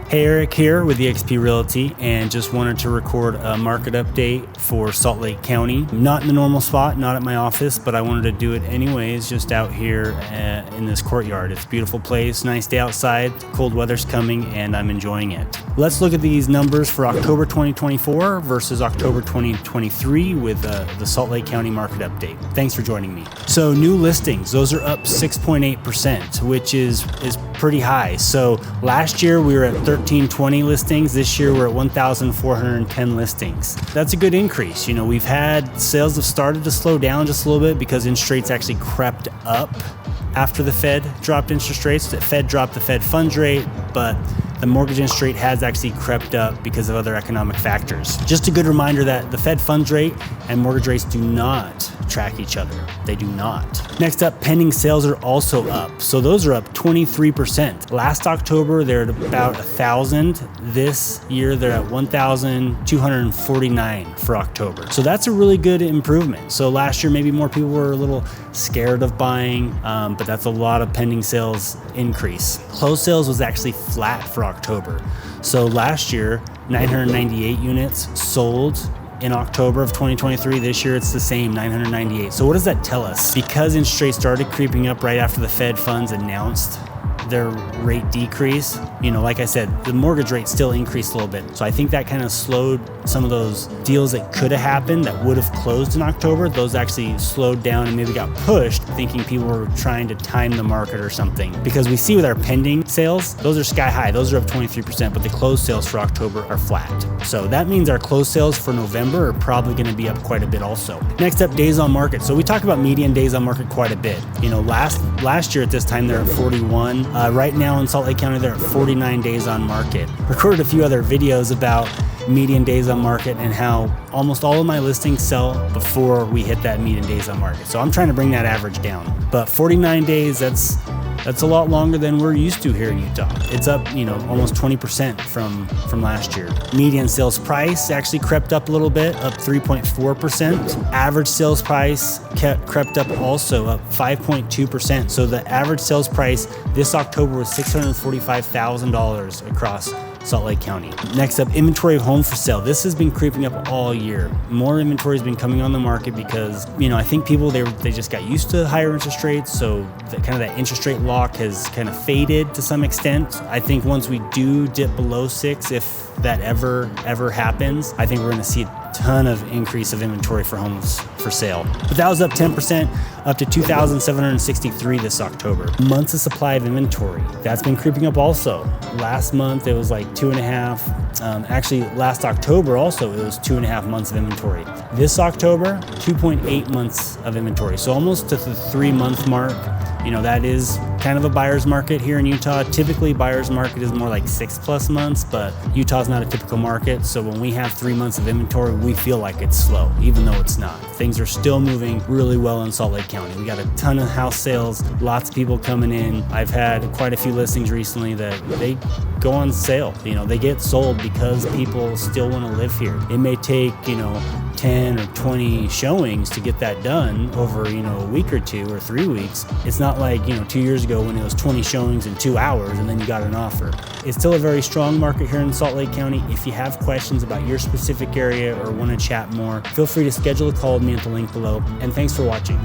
Hey, Eric here with eXp Realty, and just wanted to record a market update for Salt Lake County. Not in the normal spot, not at my office, but I wanted to do it anyways, just out here in this courtyard. It's a beautiful place, nice day outside, cold weather's coming, and I'm enjoying it. Let's look at these numbers for October 2024 versus October 2023 with the Salt Lake County market update. Thanks for joining me. So new listings, those are up 6.8%, which is pretty high. So last year we were at 1320 listings. This year we're at 1,410 listings. That's a good increase. You know, we've had sales have started to slow down just a little bit because interest rates actually crept up after the Fed dropped interest rates. The Fed dropped the Fed funds rate, but the mortgage interest rate has actually crept up because of other economic factors. Just a good reminder that the Fed funds rate and mortgage rates do not track each other. They do not. Next up, pending sales are also up. So those are up 23%. Last October, they're at about 1,000. This year, they're at 1,249 for October. So that's a really good improvement. So last year, maybe more people were a little scared of buying, but that's a lot of pending sales increase. Closed sales was actually flat for October. So last year, 998 units sold in October of 2023. This year it's the same, 998. So what does that tell us? Because interest rates started creeping up right after the Fed funds announced their rate decrease, you know, like I said, the mortgage rate still increased a little bit. So I think that kind of slowed some of those deals that could have happened that would have closed in October. Those actually slowed down and maybe got pushed, thinking people were trying to time the market or something. Because we see with our pending sales, those are sky high. Those are up 23%, but the closed sales for October are flat. So that means our closed sales for November are probably going to be up quite a bit also. Next up, days on market. So we talk about median days on market quite a bit. You know, last year at this time, they're at 41. Right now in Salt Lake County, they're at 49 days on market. Recorded a few other videos about median days on market and how almost all of my listings sell before we hit that median days on market. So I'm trying to bring that average down. But 49 days, that's a lot longer than we're used to here in Utah. It's up, you know, almost 20% from last year. Median sales price actually crept up a little bit, up 3.4%. Average sales price crept up also, up 5.2%. So the average sales price this October was $645,000 across Salt Lake County. Next up, inventory of home for sale. This has been creeping up all year. More inventory has been coming on the market because, you know, I think people, they just got used to higher interest rates. So that interest rate lock has kind of faded to some extent. I think once we do dip below 6, if that ever happens, I think we're going to see a ton of increase of inventory for homes for sale. But that was up 10%, up to 2,763 this October. Months of supply of inventory, that's been creeping up also. Last month it was like 2.5. Actually last October also it was 2.5 months of inventory. This October, 2.8 months of inventory. So almost to the 3-month mark. You know, that is kind of a buyer's market here in Utah. Typically, buyer's market is more like 6+ months, but Utah's not a typical market. So when we have 3 months of inventory, we feel like it's slow, even though it's not. Things are still moving really well in Salt Lake County. We got a ton of house sales, lots of people coming in. I've had quite a few listings recently that they go on sale. You know, they get sold because people still want to live here. It may take, 10 or 20 showings to get that done over, a week or 2 or 3 weeks. It's not like, 2 years ago when it was 20 showings in 2 hours and then you got an offer. It's still a very strong market here in Salt Lake County. If you have questions about your specific area or want to chat more, feel free to schedule a call with me at the link below. And thanks for watching.